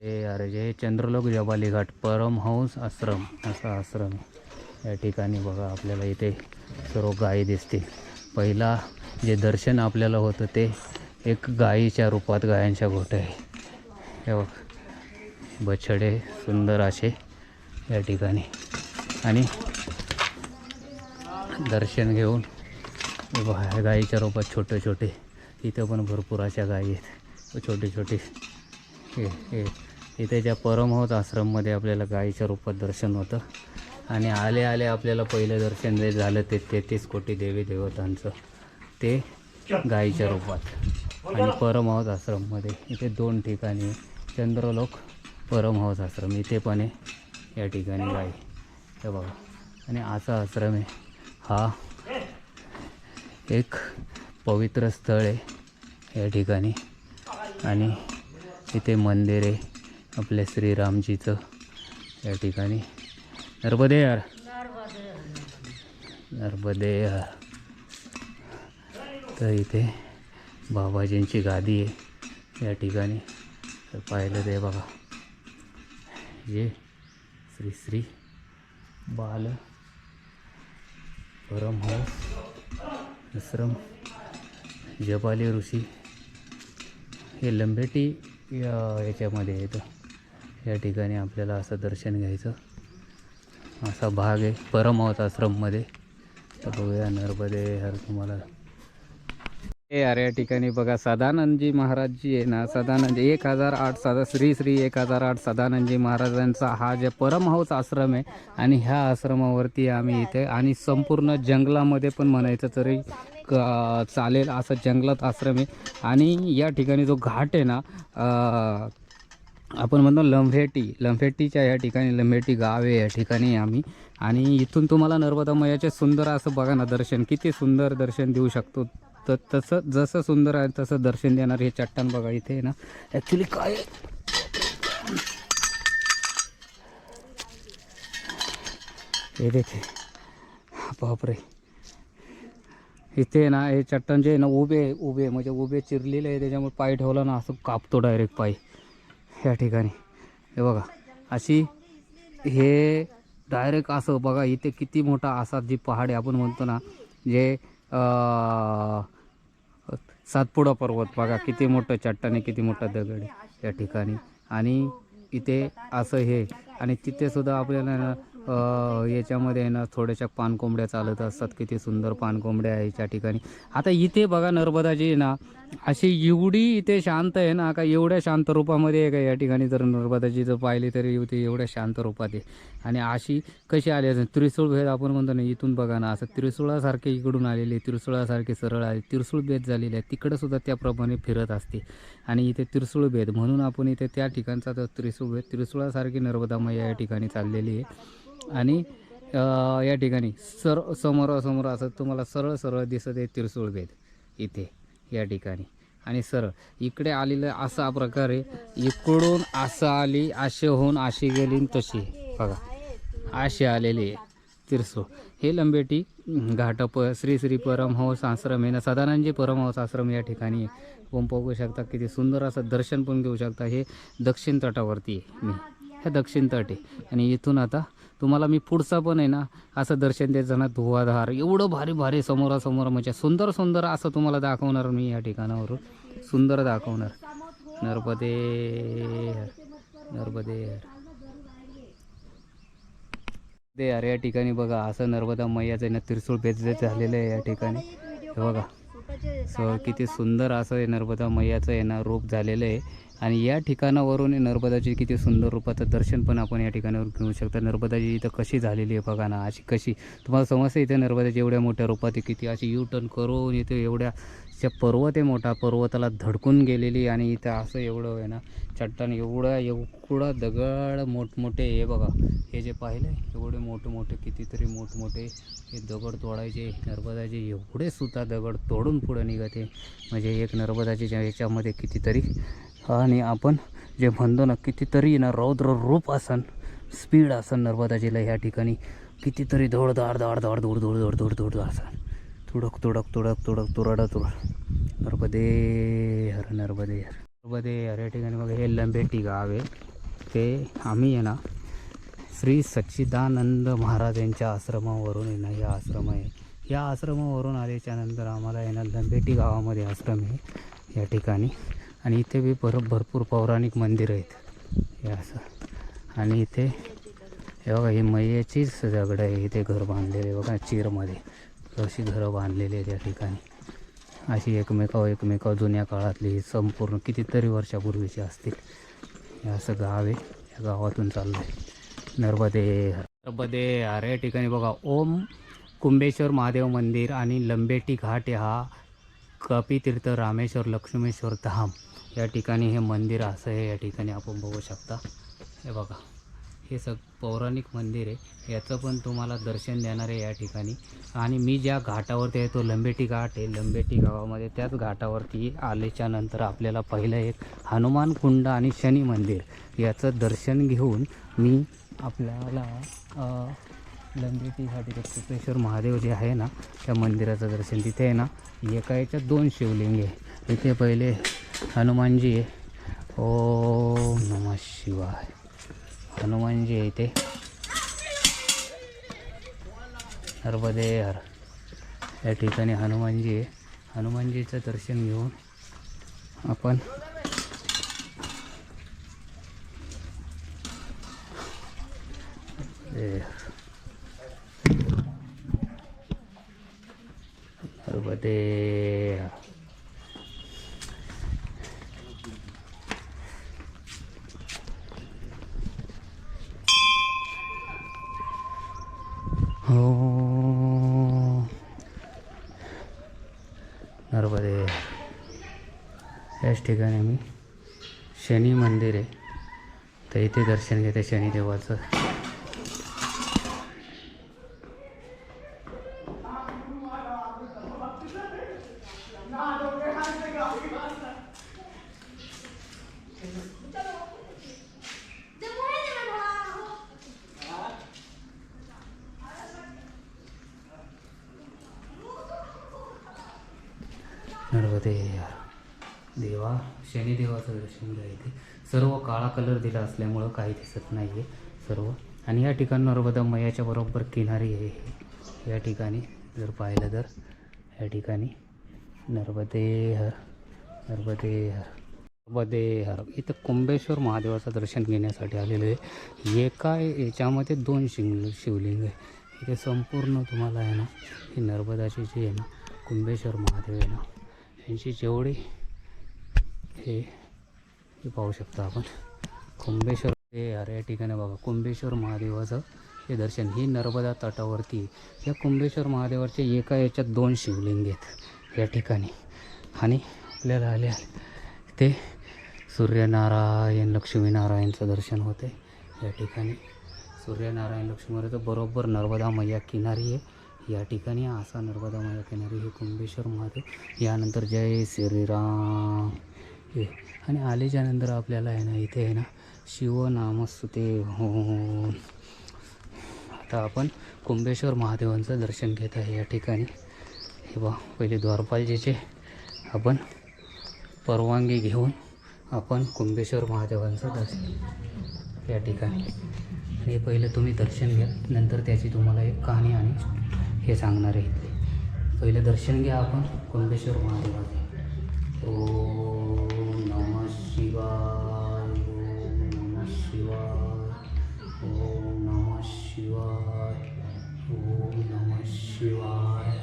हे अरे जे चंद्रलोक जबाली घाट परमहंस आश्रम असा आश्रम आहे. या ठिकाणी बघा आपल्याला इथे सर्व गायी दिसते. पहिला जे दर्शन आपल्याला होतं ते एक गायीच्या रूपात गायांच्या गोठ्या आहे. हे बघ बछडे सुंदर असे या ठिकाणी आणि दर्शन घेऊन गायीच्या रूपात छोटे छोटे इथं पण भरपूर अशा गायी आहेत छोटे छोटे. हे इथे ज्या परमहंस आश्रममध्ये आपल्याला गायीच्या रूपात दर्शन होतं आणि आले आले आपल्याला पहिलं दर्शन जे झालं ते 33 कोटी देवी देवतांचं ते गायीच्या रूपात. आणि परमहंस आश्रममध्ये इथे 2 ठिकाणी चंद्रलोक परमहंस आश्रम इथे पण आहे या ठिकाणी गाई हे बघा. आणि असा आश्रम आहे हा एक पवित्र स्थळ आहे या ठिकाणी. आणि इथे मंदिर आहे आपल्या श्रीरामजीचं या ठिकाणी. नर्मदे यार नर्मदे यार. तर इथे बाबाजींची गादी आहे या ठिकाणी. तर पाहिलं ते बघा जे श्री श्री बाल परमहंस आश्रम जबाली ऋषी हे लंबेटी याच्यामध्ये येतं या ठिकाणी. आपल्याला असं दर्शन घ्यायचं असा भाग आहे परमहंस आश्रममध्ये. तर बघूया नर्मदे हर तुम्हाला. हे अरे या ठिकाणी बघा सदानंदजी महाराजजी आहे ना. सदानंदजी 1008 श्री श्री 1008 सदानंदजी महाराजांचा हा जे परमहंस आश्रम आहे. आणि ह्या आश्रमावरती आम्ही इथे आणि संपूर्ण जंगलामध्ये पण म्हणायचं तरी चालेल असं जंगलात आश्रम आहे. आणि या ठिकाणी जो घाट आहे ना आपण म्हणतो लंफेटीच्या या ठिकाणी लंफेटी गाव आहे या ठिकाणी आम्ही. आणि इथून तुम्हाला नर्मदा मैयाचे सुंदर असं बघा ना दर्शन किती सुंदर दर्शन देऊ शकतो. तर तसं जसं सुंदर आहे तसं दर्शन देणार हे चट्टान बघा इथे आहे ना. ॲक्च्युली काय हे देखे बापरे इथे ना हे चट्टान जे आहे ना उभे म्हणजे उभे चिरलेले आहे. त्याच्यामुळे पाय ठेवला ना असं कापतो डायरेक्ट पाय या ठिकाणी. हे बघा अशी हे डायरेक्ट असं बघा इथे किती मोठा असा जी पहाड आहे आपण म्हणतो ना जे सातपुडा पर्वत बघा किती मोठं चट्टाने किती मोठा दगड आहे या ठिकाणी. आणि इथे असं हे आणि तिथे सुद्धा आपल्याला याच्यामध्ये आहे ना थोड्याशा पानकोंबड्या चालत असतात. किती सुंदर पानकोंबड्या आहे त्या ठिकाणी. आता इथे बघा नर्मदाजी ना अशी एवढी इथे शांत आहे ना का एवढ्या शांत रूपामध्ये आहे का या ठिकाणी. जर नर्मदाजी जर पाहिली तरी इथे एवढ्या शांत रूपात आहे. आणि अशी कशी आली असेल त्रिशूळ भेद आपण म्हणतो ना इथून बघा ना असं त्रिशूळासारखे इकडून आलेले त्रिशूळासारखे सरळ आले त्रिशूळ भेद झालेले आहे. तिकडं सुद्धा त्याप्रमाणे फिरत असते. आणि इथे त्रिशूळ भेद म्हणून आपण इथे त्या ठिकाणचा तर त्रिशूळ भेद त्रिशूळासारखी नर्मदा मैया या ठिकाणी चाललेली आहे. आणि या ठिकाणी समोरासमोर असं तुम्हाला सरळ सरळ दिसत आहे त्रिशूळ भेद इथे या ठिकाणी. आणि सरळ इकडे आलेलं असा प्रकारे इकडून असं आली असे होऊन अशी गेली तशी बघा अशी आलेली आहे त्रिशूळ. हे लंबेटी घाट श्री श्री परमहंस आश्रम आहे ना सदानंदजी परमहंस आश्रम या ठिकाणी आपण बघू शकता. किती सुंदर असं दर्शन पण घेऊ शकता. हे दक्षिण तटावरती आहे मी हे दक्षिण तट आहे. आणि इथून आता तुम्हाला मी पुढचा पण आहे ना असं दर्शन देत जाणार धुवाधार एवढं भारी भारी समोरासमोर म्हणजे सुंदर सुंदर असं तुम्हाला दाखवणार मी या ठिकाणावरून सुंदर दाखवणार. नर्मदे नर्मदे दे यार. या ठिकाणी बघा असं नर्मदा मैयाचं ना त्रिशूळ भेद झालेलं आहे या ठिकाणी. हे बघा किती सुंदर असं आहे नर्मदा मैयाचं आहे ना रूप झालेलं आहे. आणि या ठिकाणावरून नर्मदाची किती सुंदर रूपाचं दर्शन पण आपण या ठिकाणावर घेऊ शकता. नर्मदाजी इथं कशी झालेली आहे बघा ना अशी कशी तुम्हाला समजते. इथे नर्मदाची एवढ्या मोठ्या रूपात किती अशी यू टर्न करून इथे एवढ्या पर्वत आहे मोठा पर्वताला धडकून गेलेली. आणि इथं असं एवढं आहे ना चट्टान एवढा दगड मोठमोठे हे बघा हे जे पाहिलं एवढे मोठे कितीतरी मोठमोठे हे दगड तोडायचे. नर्मदाजी एवढे सुद्धा दगड तोडून पुढे निघते म्हणजे एक नर्मदाजीच्या याच्यामध्ये कितीतरी. आणि आपण जे म्हणतो ना कितीतरी ना रौद्र रूप असन स्पीड असन नर्मदाजीला ह्या ठिकाणी कितीतरी धोडधाड धाड धाड धूड धूड धूड धूड धूड असन तुडक तुडक तुडक तुडक तुरड तुरड नर्मदे हर नर्मदे हर नर्मदे हर या ठिकाणी बघा हे लंबेटी गाव आहे. ते आम्ही आहे ना श्री सच्चिदानंद महाराज यांच्या आश्रमावरून आहे ना, या आश्रम आहे, या आश्रमावरून आल्याच्यानंतर आम्हाला आहे ना लंबेटी गावामध्ये आश्रम आहे या ठिकाणी. आणि इथे बी भरपूर पौराणिक मंदिर आहेत हे असं. आणि इथे हे बघा ही मैयाचीच दगड आहे, इथे घर बांधलेले बघा चिरमध्ये अशी घरं बांधलेली आहेत या ठिकाणी. अशी एकमेकावर जुन्या काळातली संपूर्ण कितीतरी वर्षापूर्वीची असतील. हे असं गाव आहे, या गावातून चाललं आहे नर्मदे या ठिकाणी बघा ओम कुंभेश्वर महादेव मंदिर आणि लंबेटी घाट हा कपितीर्थ रामेश्वर लक्ष्मेश्वर धाम या ठिकाणी हे मंदिर असं आहे. या ठिकाणी आपण बघू शकता हे बघा हे पौराणिक मंदिर आहे, याचं पण तुम्हाला दर्शन देणार आहे या ठिकाणी. आणि मी ज्या घाटावरती आहे तो लंबेटी घाट आहे, लंबेटी गावामध्ये त्याच घाटावरती आल्याच्या नंतर आपल्याला पहिलं एक हनुमान कुंड आणि शनी मंदिर याचं दर्शन घेऊन मी आपल्याला लंबेटी घाटी कुपेश्वर महादेव जे आहे ना त्या मंदिराचं दर्शन. तिथे आहे ना एका याच्यात 2 शिवलिंग आहे. इथे पहिले हनुमानजी आहे, ओम नमः शिवाय, हनुमानजी आहे इथे नर्मदे हर या ठिकाणी हनुमानजी आहे. हनुमानजीचं दर्शन घेऊन आपण नर्मदे नर्मदे. याच ठिकाणी मी शनी मंदिर आहे तर इथे दर्शन घेते शनिदेवाचं. नर्मदे देवा शनिदेवाचं दर्शन घ्या. इथे सर्व काळा कलर दिला असल्यामुळं काही दिसत नाही आहे सर्व. आणि या ठिकाणी नर्मदा मैयाच्या बरोबर किनारी आहे या ठिकाणी जर पाहिलं तर या ठिकाणी नर्मदे हर नर्मदे हर नर्मदे हर. इथं कुंभेश्वर महादेवाचं दर्शन घेण्यासाठी आलेलं आहे. एका याच्यामध्ये 2 शिवलिंग आहे इथे संपूर्ण. तुम्हाला आहे ना ही नर्मदाची जी आहे ना कुंभेश्वर महादेव आहे ना यांची जेवढी हे पाहू शकता आपण कुंभेश्वर हे या ठिकाणी बघा कुंभेश्वर महादेवाचं हे दर्शन. ही नर्मदा तटावरती या कुंभेश्वर महादेवाचे एका याच्यात 2 शिवलिंग आहेत या ठिकाणी. आणि आपल्याला आले ते सूर्यनारायण लक्ष्मीनारायणचं दर्शन होते या ठिकाणी. सूर्यनारायण लक्ष्मीनारायणचं बरोबर नर्मदा मैया किनारी आहे या ठिकाणी. असा नर्मदा मैया किनारी हे कुंभेश्वर महादेव. यानंतर जय श्रीराम हे. आणि आल्याच्यानंतर आपल्याला आहे ना इथे आहे ना शिवनामस्तुते हो. आता आपण कुंभेश्वर महादेवांचं दर्शन घेत आहे या ठिकाणी. हे बा पहिले द्वारपालजीचे आपण परवानगी घेऊन आपण कुंभेश्वर महादेवांचं दर्शन या ठिकाणी. आणि पहिलं तुम्ही दर्शन घ्या, नंतर त्याची तुम्हाला एक कहाणी आणि हे सांगणार आहे. पहिलं दर्शन घ्या आपण कुंभेश्वर महादेवाचे. ओम नमः शिवाय, ओम नमः शिवाय, ओम नमः शिवाय, ओम नमः शिवाय,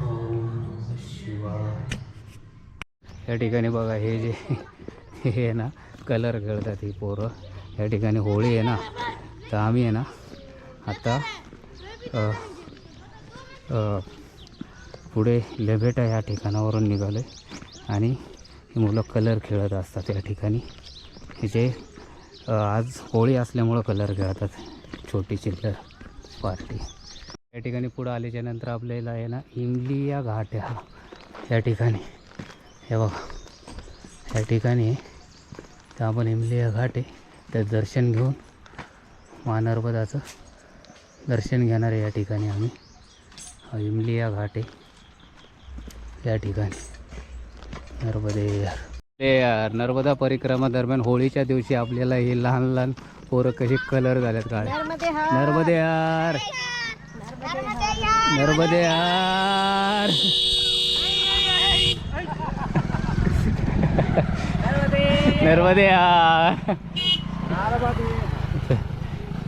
ओम नमः शिवाय. या ठिकाणी बघा हे जे हे आहे ना कलर खेळतात ही पोरं. या ठिकाणी होळी आहे ना तर आम्ही आहे ना आता पुढे लेभेटा या ठिकाणावरून निघालो आहे. आणि ही मुलं कलर खेळत असतात या ठिकाणी. हे जे आज होळी असल्यामुळं कलर खेळतात, छोटी चिल्लर पार्टी. या ठिकाणी पुढं आल्याच्यानंतर आपल्याला आहे ना इमलिया घाट आहे हा या ठिकाणी. हे बघा या ठिकाणी तर आपण इमलिया घाट आहे तर दर्शन घेऊन महानर्मदाचं दर्शन घेणार आहे या ठिकाणी आम्ही. इमलिया घाट आहे या ठिकाणी नर्मदे. ते नर्मदा परिक्रमा दरम्यान होळीच्या दिवशी आपल्याला हे लहान लहान पोरं कशी कलर झाल्यात काळे. नर्मदे यार, नर्मदे यार. नर्मदे यार.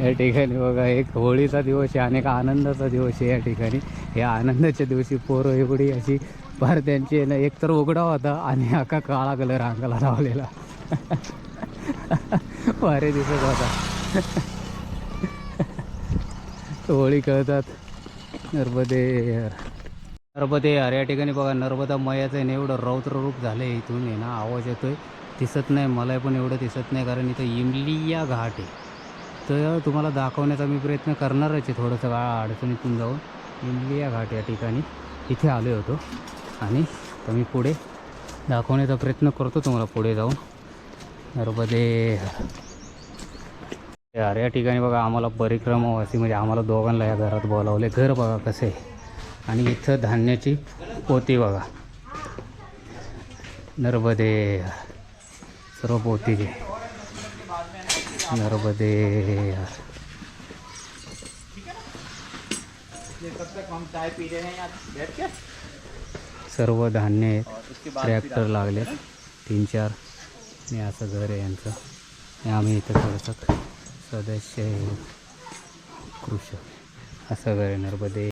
या ठिकाणी बघा एक होळीचा दिवस आहे आणि एक आनंदाचा दिवस आहे. या ठिकाणी या आनंदाच्या दिवशी पोरं एवढी अशी फार त्यांची ना एक तर उघडा होता आणि अख्खा काळा कलर अंगाला लावलेला भारी दिसत होता. होळी खेळतात. नर्मदे यार, नर्मदे यार. या ठिकाणी बघा नर्मदा मैयाचं आहे ना एवढं रौद्र रूप झालं आहे. इथून आहे ना आवाज येतोय, दिसत नाही मला पण एवढं दिसत नाही कारण इथं इमलिया घाट आहे. तर तुम्हाला दाखवण्याचा मी प्रयत्न करणारच आहे थोडंसं अडचणीतून जाऊन. इमलिया घाट या ठिकाणी इथे आलो होतो आणि तर मी पुढे दाखवण्याचा प्रयत्न करतो तुम्हाला पुढे जाऊन. नर्मदे यार. या ठिकाणी बघा आम्हाला परिक्रमावासी म्हणजे आम्हाला दोघांना या घरात बोलावले. घर बघा कसं आहे आणि इथं धान्याची पोती बघा. नर्मदे यार. सर्व पोतीचे. नर्मदे यार. सर्व धान्य आहेत. ट्रॅक्टर लागले 3-4 आणि असं घर आहे यांचं. आणि आम्ही इथं थोडंसं सदस्य आहे कृषी असं घर आहे. नर्मदे.